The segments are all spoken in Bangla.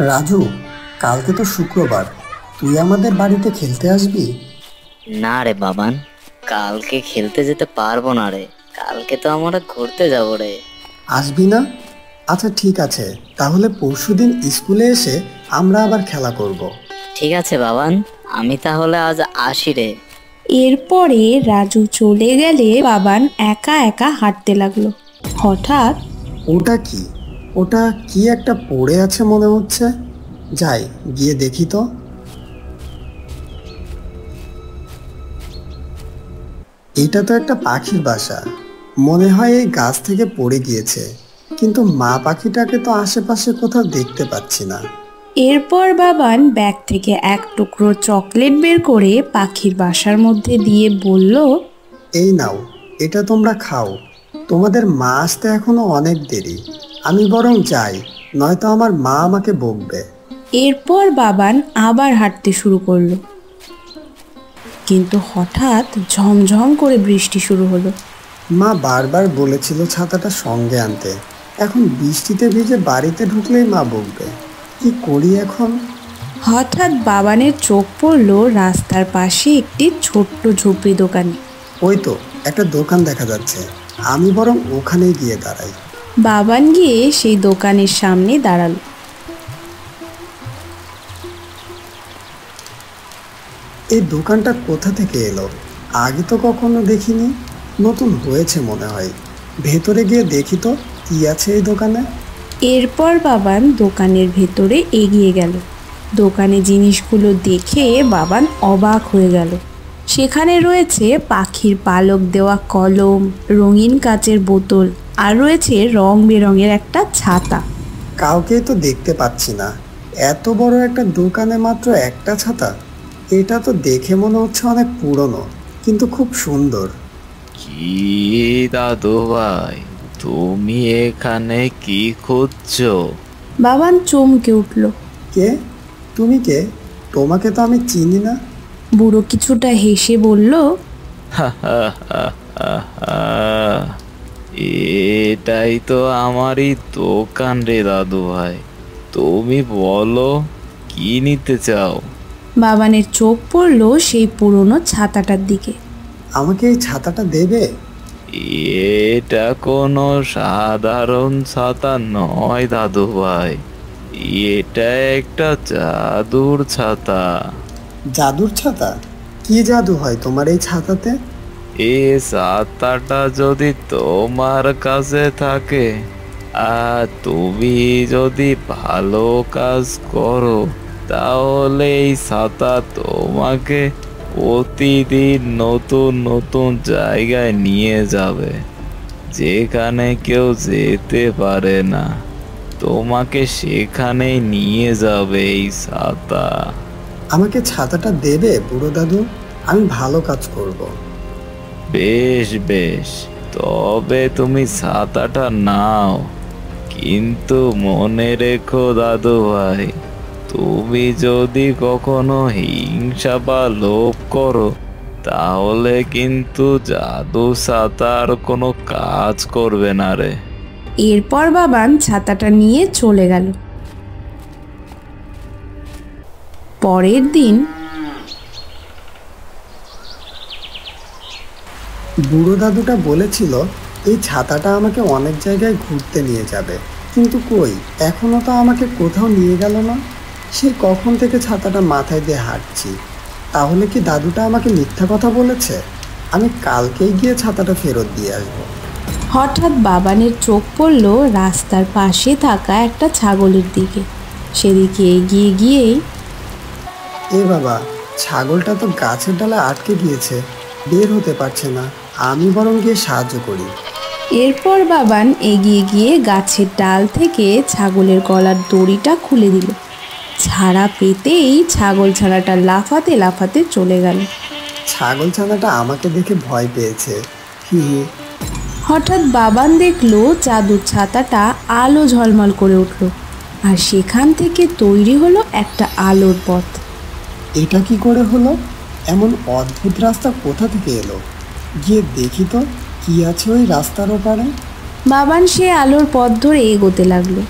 রাজু, কালকে তো শুক্রবার, তুই আমাদের বাড়িতে খেলতে আসবি? না রে বাবান, কালকে খেলতে যেতে পারবো না রে। কালকে তো আমরা ঘুরতে যাবো রে। আসবি না? আচ্ছা ঠিক আছে, তাহলে পরশুদিন স্কুলে এসে আমরা আবার খেলা করব। ঠিক আছে বাবান, আমি তাহলে আজ আসি রে। এরপরে রাজু চলে গেলে বাবান একা একা হাঁটতে লাগলো। হঠাৎ ওটা কি? ওটা কি একটা পড়ে আছে মনে হচ্ছে। যাই গিয়ে দেখি তো। এটা তো একটা পাখির বাসা, মনে হয় এই গাছ থেকে পড়ে গিয়েছে, কিন্তু মা পাখিটাকে তো আশেপাশে কোথাও দেখতে পাচ্ছি না। এরপর বাবান ব্যাগ থেকে এক টুকরো চকলেট বের করে পাখির বাসার মধ্যে দিয়ে বলল, এই নাও, এটা তোমরা খাও। তোমাদের মা আসতে এখনো অনেক দেরি, আমি বরং যাই, নয়তো আমার মা আমাকে বকবে। এরপর বাবান আবার হাঁটতে শুরু করলো। কিন্তু হঠাৎ ঝমঝম করে বৃষ্টি শুরু হলো। মা বারবার বলেছিল ছাতাটা সঙ্গে আনতে, এখন বৃষ্টিতে ভিজে বাড়িতে ঢুকলেই মা বকবে। কি করি এখন? হঠাৎ বাবানের চোখ পড়লো রাস্তার পাশে একটি ছোট্ট ঝুপড়ি দোকানে। ওই তো একটা দোকান দেখা যাচ্ছে, আমি বরং ওখানেই গিয়ে দাঁড়াই। বাবান গিয়ে সেই দোকানের সামনে দাঁড়ালো। এই দোকানটা কোথা থেকে এলো? আগে তো কখনো দেখিনি, নতুন হয়েছে মনে হয়। ভেতরে গিয়ে দেখি তো কি আছে এই দোকানে। এরপর বাবান দোকানের ভেতরে এগিয়ে গেল। দোকানে জিনিসগুলো দেখে বাবান অবাক হয়ে গেল। সেখানে রয়েছে পাখির পালক দেওয়া কলম, রঙিন কাচের বোতল, আর রয়েছে রং বেরঙের একটা ছাতা। কাউকেই তো দেখতে পাচ্ছি না, এত বড় একটা দোকানে মাত্র একটা ছাতা। এটা তো দেখে মনে হচ্ছে অনেক পুরনো, কিন্তু খুব সুন্দর। কি দাদু ভাই, তুমি এখানে কি খুঁজছো? বাবান চমকে উঠল। কে? তুমি কে? তোমাকে তো আমি চিনি না। বুড়ো কিছুটা হেসে বলল, এটাই তো আমারই দোকান রে দাদু ভাই, তুমি বলো কি নিতে চাও? বাবানের চোখ পড়ল সেই পুরনো ছাতাটার দিকে। আমাকে এই ছাতাটা দেবে? এটা কোনো সাধারণ ছাতা নয় দাদু ভাই, এটা একটা জাদুর ছাতা। জাদুর ছাতা? কি জাদু হয় তোমার এই ছাতাতে? এই ছাতাটা যদি তোমার কাছে থাকে আর তুমি যদি ভালো কাজ করো, তাহলে এই ছাতা তোমাকে প্রতিদিন নতুন নতুন জায়গায় নিয়ে যাবে, যেখানে কেউ যেতে পারে না। তোমাকে সেখানেই নিয়ে যাবে এই ছাতা। আমাকে ছাতাটা দেবে বুড়ো দাদু? আমি ভালো কাজ করব। বেশ বেশ, তবে তুমি ছাতাটা নাও, কিন্তু মনে রেখো দাদু ভাই, তুমি যদি কখনো হিংসা বা লোভ করো, তাহলে কিন্তু জাদু ছাতার কোনো কাজ করবে না রে। এরপর বাবান ছাতাটা নিয়ে চলে গেল। পরের দিন বুড়ো দাদুটা বলেছিল এই ছাতাটা আমাকে অনেক জায়গায় ঘুরতে নিয়ে যাবে, কিন্তু কই, এখনো তো আমাকে কোথাও নিয়ে গেল না। সে কখন থেকে ছাতাটা মাথায় দিয়ে হাঁটছি। তাহলে কি দাদুটা আমাকে মিথ্যা কথা বলেছে? আমি কালকেই গিয়ে ছাতাটা ফেরত দিয়ে আসবো। হঠাৎ বাবানের চোখ পড়ল রাস্তার পাশে থাকা একটা ছাগলের দিকে। সেদিকে এগিয়ে গিয়েই, এ বাবা, ছাগলটা তো গাছের ডালে আটকে গিয়েছে, বের হতে পারছে না। আমি বরং গিয়ে সাহায্য করি। এরপর বাবান এগিয়ে গিয়ে গাছের ডাল থেকে ছাগলের গলার দড়িটা খুলে দিল। ছাড়া পেতেই ছাগল ছানাটা লাফাতে লাফাতে চলে গেল। ছাগল ছানাটা আমাকে দেখে ভয় পেয়েছে। হি হি। হঠাৎ বাবান দেখলো জাদুর ছাতাটা আলো ঝলমল করে উঠল, আর সেখান থেকে তৈরি হলো একটা আলোর পথ। এটা কি করে হলো? এমন অদ্ভুত রাস্তা কোথা থেকে এলো? গিয়ে দেখি তো কি আছে ওই রাস্তার ওপারে। বাবান সে আলোর পথ ধরে এগোতে লাগলো।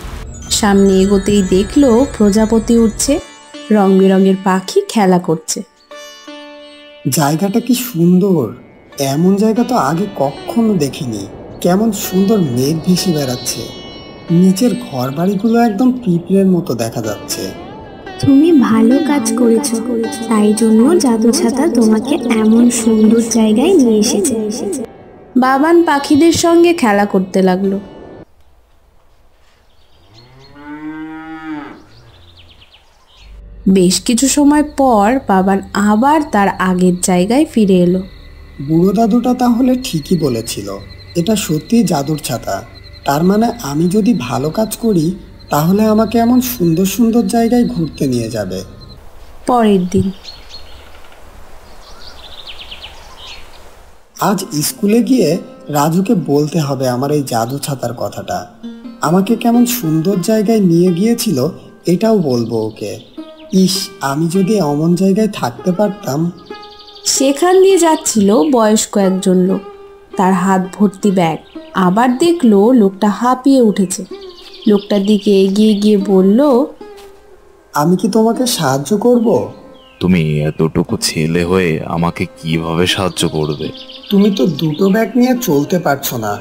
সামনে এগোতেই দেখলো প্রজাপতি উঠছে, রং বেরঙের পাখি খেলা করছে। জায়গাটা কি সুন্দর! এমন জায়গা তো আগে কখনো দেখিনি। কেমন সুন্দর মেঘ ভেসে বেড়াচ্ছে। নিচের ঘর বাড়িগুলো একদম পিঁপড়ের মতো দেখা যাচ্ছে। তুমি ভালো কাজ করেছো, তাই জন্য জাদু ছাতা তোমাকে এমন সুন্দর জায়গায় নিয়ে এসেছে। বাবান পাখিদের সঙ্গে খেলা করতে লাগলো। বেশ কিছু সময় পর বাবান আবার তার আগের জায়গায় ফিরে এলো। বুড়ো দাদুটা তাহলে ঠিকই বলেছিল, এটা সত্যি জাদুর ছাতা। তার মানে আমি যদি ভালো কাজ করি তাহলে আমাকে এমন সুন্দর সুন্দর জায়গায় ঘুরতে নিয়ে যাবে। পরের দিন আজ স্কুলে গিয়ে রাজুকে বলতে হবে আমার এই জাদু ছাতার কথাটা। আমাকে কেমন সুন্দর জায়গায় নিয়ে গিয়েছিল এটাও বলবো ওকে। ইস, আমি যদি অমন জায়গায় থাকতে পারতাম। সেখান দিয়ে যাচ্ছিল বয়স্ক একজন লোক, তার হাত ভর্তি ব্যাগ। আবার দেখলো লোকটা হাঁপিয়ে উঠেছে। লোকটার দিকে এগিয়ে গিয়ে বলল, আমি কি তোমাকে সাহায্য করব? তুমি এতটুকু ছেলে হয়ে আমাকে কিভাবে সাহায্য করবে? তুমি তো দুটো ব্যাগ নিয়ে চলতে পারছো না,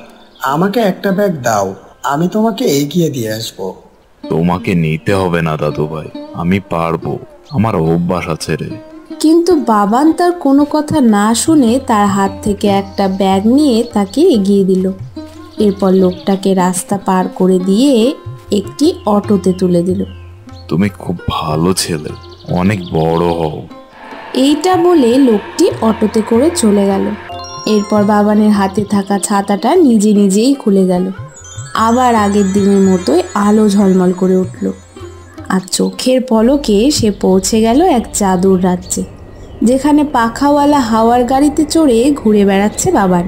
আমাকে একটা ব্যাগ দাও, আমি তোমাকে এগিয়ে দিয়ে আসবো। তোমাকে নিতে হবে না দাদু ভাই, আমি পারবো, আমার অভ্যাস আছে রে। কিন্তু বাবান তার কোনো কথা না শুনে তার হাত থেকে একটা ব্যাগ নিয়ে তাকে এগিয়ে দিল। এরপর লোকটাকে রাস্তা পার করে দিয়ে একটি অটোতে তুলে দিল। তুমি খুব ভালো ছেলে, অনেক বড় হও। এইটা বলে লোকটি অটোতে করে চলে গেল। এরপর বাবানের হাতে থাকা ছাতাটা নিজে নিজেই খুলে গেল। আবার আগের দিনের মতোই আলো ঝলমল করে উঠল। আর চোখের পলকে সে পৌঁছে গেল এক জাদুর রাজ্যে, যেখানে পাখাওয়ালা হাওয়ার গাড়িতে চড়ে ঘুরে বেড়াচ্ছে বাবান।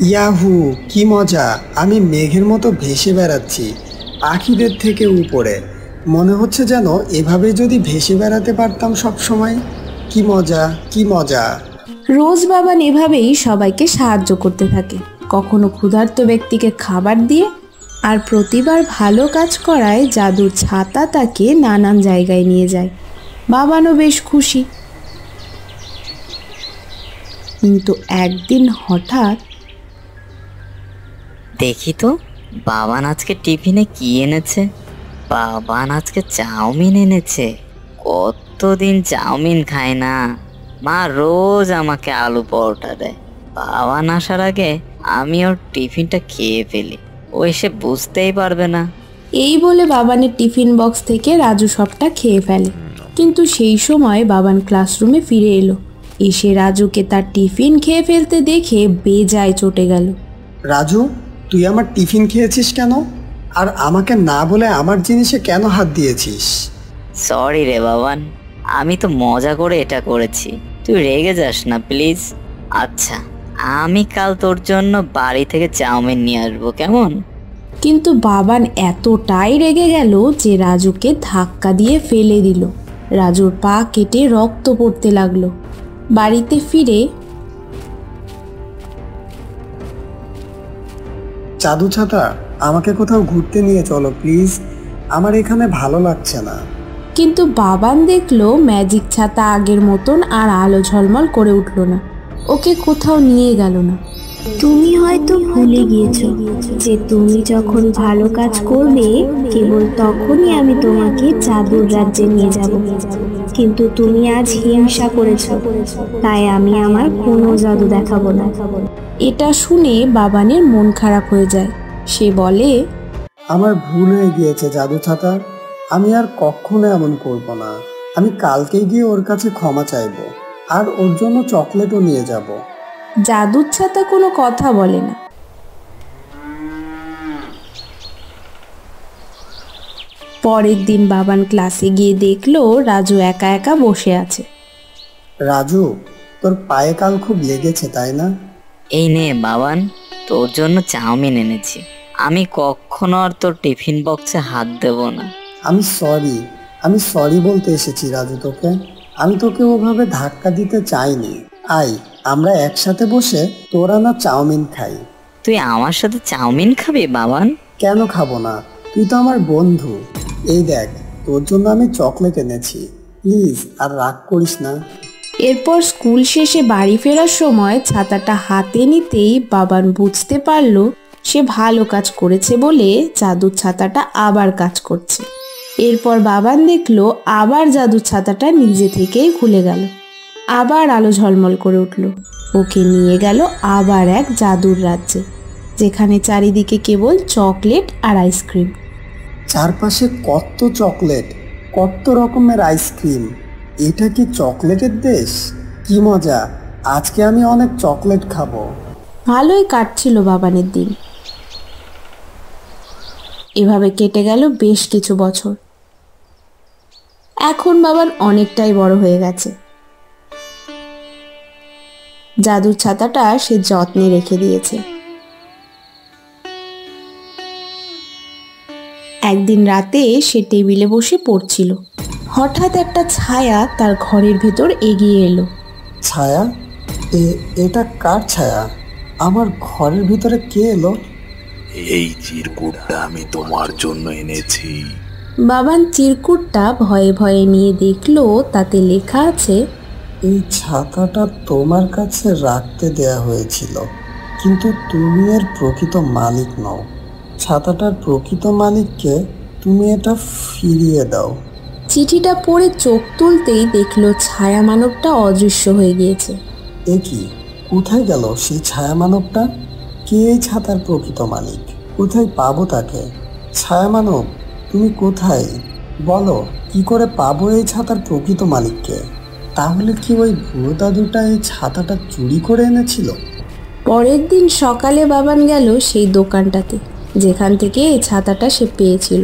ইয়াহু, কি মজা! আমি মেঘের মতো ভেসে বেড়াচ্ছি, পাখিদের থেকে উপরে। মনে হচ্ছে যেন এভাবে যদি ভেসে বেড়াতে পারতাম সব সময়। কি মজা, কি মজা! রোজ বাবান এভাবেই সবাইকে সাহায্য করতে থাকে, কখনো ক্ষুধার্ত ব্যক্তিকে খাবার দিয়ে, আর প্রতিবার ভালো কাজ করায় জাদুর ছাতা তাকে নানান জায়গায় নিয়ে যায়। বাবানও বেশ খুশি। কিন্তু একদিন হঠাৎ, দেখি তো বাবান আজকে টিফিনে কি এনেছে। বাবান আজকে চাউমিন এনেছে। কতদিন চাউমিন খায় না। মা রোজ আমাকে আলু পরোটা দেয়। বাবান আসার আগে আমি ওর টিফিনটা খেয়ে ফেলি, ও এসে বুঝতেই পারবে না। এই বলে বাবানের টিফিন বক্স থেকে রাজু সবটা খেয়ে ফেলে। কিন্তু সেই সময় বাবান ক্লাসরুমে ফিরে এলো। এসে রাজুকে তার টিফিন খেয়ে ফেলতে দেখে বেজায় চটে গেল। রাজু, তুই আমার টিফিন খেয়েছিস কেন? আর আমাকে না বলে আমার জিনিসে কেন হাত দিয়েছিস? সরি রে বাবান, আমি তো মজা করে এটা করেছি, তুই রেগে যাস না প্লিজ। আচ্ছা, আমি কাল তোর জন্য বাড়ি থেকে চাউমিন নিয়ে আসবো, কেমন? কিন্তু বাবান এতটাই রেগে গেল যে রাজুকে ধাক্কা দিয়ে ফেলে দিল। রাজুর পা কেটে রক্ত পড়তে লাগলো। বাড়িতে ফিরে জাদু ছাতা, আমাকে কোথাও ঘুরতে নিয়ে চলো প্লিজ, আমার এখানে ভালো লাগছে না। কিন্তু বাবান দেখলো ম্যাজিক ছাতা আগের মতন আর আলো ঝলমল করে উঠল না। ওকে কোথাও নিয়ে গেল না। তুমি হয়তো ভুলে গিয়েছো যে তুমি যখন ভালো কাজ করবে কেবল তখনই আমি তোমাকে জাদুর রাজ্যে নিয়ে যাব। কিন্তু তুমি আজ হিংসা করেছো, তাই আমি আমার কোনো জাদু দেখাবো না। এটা শুনে বাবানের মন খারাপ হয়ে যায়। সে বলে, আমার ভুল হয়ে গিয়েছে জাদু ছাতা, আমি আর কখনো এমন করব না। আমি কালকেই গিয়ে ওর কাছে ক্ষমা চাইবো, আর ওর জন্য চকলেটও নিয়ে যাব। জাদুর ছাতা কোনো কথা বলে না। পরের দিন বাবান ক্লাসে গিয়ে দেখলো রাজু একা একা বসে আছে। রাজু, তোর পায়ে কাল খুব লেগেছে তাই না? এই নে বাবান, তোর জন্য চাউমিন এনেছি। আমি কখনো আর তোর টিফিন বক্সে হাত দেব না। আমি সরি বলতে এসেছি রাজু তোকে। আমি তোকে ওভাবে ধাক্কা দিতে চাইনি। আয়, আমরা একসাথে বসে তোর আনা চাউমিন খাই। তুই আমার সাথে চাউমিন খাবি বাবান? কেন খাবো না? তুই তো আমার বন্ধু। এই দেখ, তোর জন্য আমি চকলেট এনেছি, প্লিজ আর রাগ করিস না। এরপর স্কুল শেষে বাড়ি ফেরার সময় ছাতাটা হাতে নিতেই বাবান বুঝতে পারলো সে ভালো কাজ করেছে বলে জাদুর ছাতাটা আবার কাজ করছে। এরপর বাবান দেখলো আবার জাদুর ছাতাটা নিজে থেকেই খুলে গেল, আবার আলো ঝলমল করে উঠল। ওকে নিয়ে গেল আবার এক জাদুর রাজ্যে, যেখানে চারিদিকে কেবল চকলেট আর আইসক্রিম। চারপাশে কত চকলেট, কত রকমের আইসক্রিম। এটা কি চকলেটের দেশ? কি মজা, আজকে আমি অনেক চকলেট খাবো। ভালোই কাটছিল বাবানের দিন। এভাবে কেটে গেল বেশ কিছু বছর। এখন বাবান অনেকটাই বড় হয়ে গেছে। জাদুর ছাতাটা সে যত্নে রেখে দিয়েছে। একদিন রাতে সে টেবিলে বসে পড়ছিল। হঠাৎ একটা ছায়া তার ঘরের ভেতর এগিয়ে এলো। ছায়া? এটা কার ছায়া? আমার ঘরের ভিতরে কে এলো? এই চিরকুটটা আমি তোমার জন্য এনেছি। বাবান চিরকুটটা ভয়ে ভয়ে নিয়ে দেখলো তাতে লেখা আছে, এই ছাতাটা তোমার কাছে রাখতে দেয়া হয়েছিল, কিন্তু তুমি এর প্রকৃত মালিক নও। ছাতাটার প্রকৃত মালিককে তুমি এটা ফিরিয়ে দাও। চিঠিটা পড়ে চোখ তুলতেই দেখলো ছায়া মানবটা অদৃশ্য হয়ে গিয়েছে। এ কি, কোথায় গেল সেই ছায়া মানবটা? কে এই ছাতার প্রকৃত মালিক? কোথায় পাবো তাকে? ছায়া মানব, তুমি কোথায়? বলো, কি করে পাবো এই ছাতার প্রকৃত মালিককে? তাহলে কি ওই বুড়ো দাদুটা এই ছাতাটা চুরি করে এনেছিল? পরের দিন সকালে বাবান গেল সেই দোকানটাতে যেখান থেকে এই ছাতাটা সে পেয়েছিল,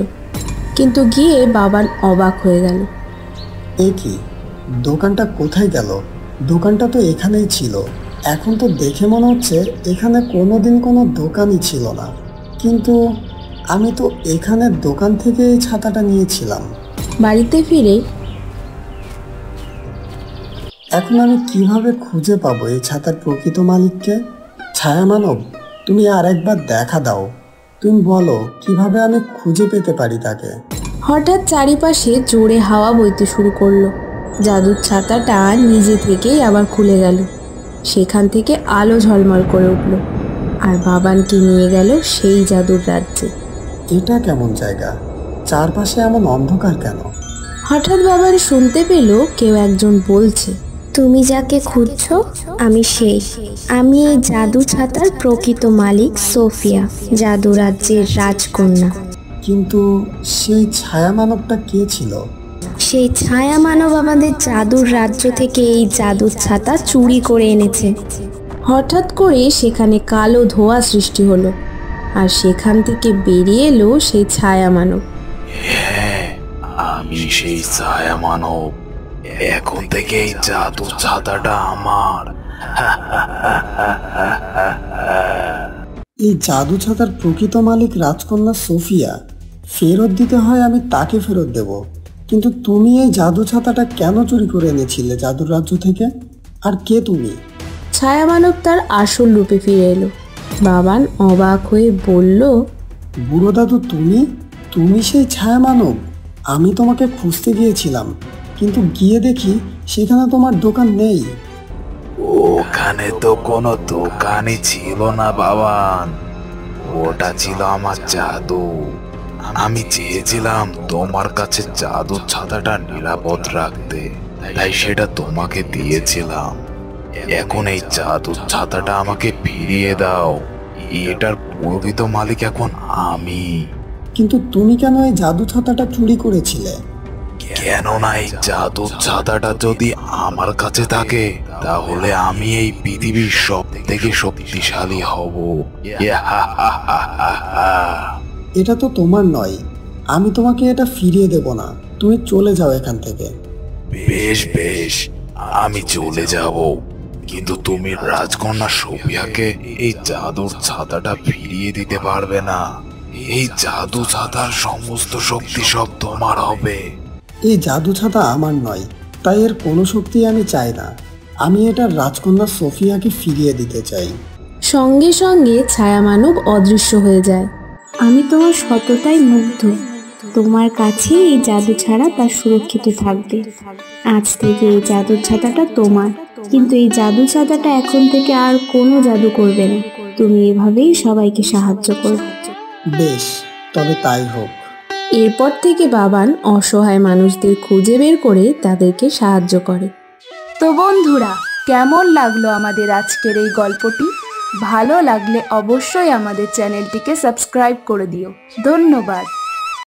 কিন্তু গিয়ে বাবান অবাক হয়ে গেল। এ কি, দোকানটা কোথায় গেল? দোকানটা তো এখানেই ছিল। এখন তো দেখে মনে হচ্ছে এখানে কোনোদিন কোনো দোকানই ছিল না, কিন্তু আমি তো এখানের দোকান থেকে এই ছাতাটা নিয়েছিলাম। বাড়িতে ফিরে এখন আমি কিভাবে খুঁজে পাবো এই ছাতার প্রকৃত মালিককে? ছায়া মানব, তুমি আরেকবার দেখা দাও। তুমি বলো কিভাবে আমি খুঁজে পেতে পারি তাকে। হঠাৎ চারিপাশে জোরে হাওয়া বইতে শুরু করলো। জাদুর ছাতাটা নিজে থেকেই আবার খুলে গেল। সেখান থেকে আলো ঝলমল করে উঠল আর বাবানকে নিয়ে গেল সেই জাদুর রাজ্যে। এটা কেমন জায়গা? চারপাশে এমন অন্ধকার কেন? হঠাৎ বাবান শুনতে পেল কেউ একজন বলছে, তুমি যাকে খুঁজছো আমি সেই। আমি এই জাদু ছাতার প্রকৃত মালিক সোফিয়া, জাদু রাজ্যের রাজকন্যা। কিন্তু সেই ছায়া মানবটা কে ছিল? সেই ছায়া মানব আমাদের জাদুর রাজ্য থেকে এই জাদুর ছাতা চুরি করে এনেছে। হঠাৎ করে সেখানে কালো ধোঁয়া সৃষ্টি হলো আর সেখান থেকে বেরিয়ে এলো সেই ছায়া মানব। হ্যাঁ, আমি সেই ছায়া মানব। এখন থেকে এই জাদু ছাতাটা আমার। এই জাদু ছাতার প্রকৃত মালিক রাজকন্যা সোফিয়া। ফেরত দিতে হয় আমি তাকে ফেরত দেব, কিন্তু তুমি এই জাদু ছাতাটা কেন চুরি করে এনেছিলে জাদুর রাজ্য থেকে? আর কে তুমি? ছায়া মানব তার আসল রূপে ফিরে এলো। বাবান অবাক হয়ে বলল, বুড়ো দাদু, তুমি তুমি সেই ছায়া মানব? আমি তোমাকে খুঁজতে গিয়েছিলাম, কিন্তু গিয়ে দেখি সেখানে তোমার দোকান নেই। ওখানে তো কোনো দোকানই ছিল না বাবান, ওটা ছিল আমার জাদু। আমি চেয়েছিলাম তোমার কাছে জাদু ছাতাটা নিরাপদ রাখতে, তাই সেটা তোমাকে দিয়েছিলাম। এখন এই জাদু ছাতাটা আমাকে ফিরিয়ে দাও। এটার প্রকৃত মালিক এখন আমি। কিন্তু তুমি কেন এই জাদু ছাতাটা চুরি করেছিলে? কেননা এই জাদু ছাতাটা যদি আমার কাছে থাকে, তাহলে আমি এই পৃথিবীর সব থেকে শক্তিশালী হব। এটা তো তোমার নয়, আমি তোমাকে এটা ফিরিয়ে দেব না। তুমি চলে যাও এখান থেকে। বেশ বেশ, আমি চলে যাব, কিন্তু তুমি রাজকন্যা সোফিয়াকে এই জাদুর ছাতাটা ফিরিয়ে দিতে পারবে না। এই জাদু ছাতার সমস্ত শক্তি সব তোমার হবে। এই জাদু ছাতা আমার নয়, তাই এর কোনো শক্তি আমি চাই না। আমি এটা রাজকন্যা সোফিয়াকে ফিরিয়ে দিতে চাই। সঙ্গে সঙ্গে ছায়া মানব অদৃশ্য হয়ে যায় আমি তোমার সততায় মুগ্ধ। তোমার কাছে এই জাদু ছাড়া তা সুরক্ষিত থাকবে। আজ থেকে এই জাদুর ছাতাটা তোমার, কিন্তু এই জাদু ছাতাটা এখন থেকে আর কোনো জাদু করবে না। তুমি এভাবেই সবাইকে সাহায্য করবে। বেশ, তবে তাই হোক। এরপর থেকে বাবান অসহায় মানুষদের খুঁজে বের করে তাদেরকে সাহায্য করে। তো বন্ধুরা, কেমন লাগলো আমাদের আজকের এই গল্পটি? ভালো লাগলে অবশ্যই আমাদের চ্যানেলটিকে সাবস্ক্রাইব করে দিও। ধন্যবাদ।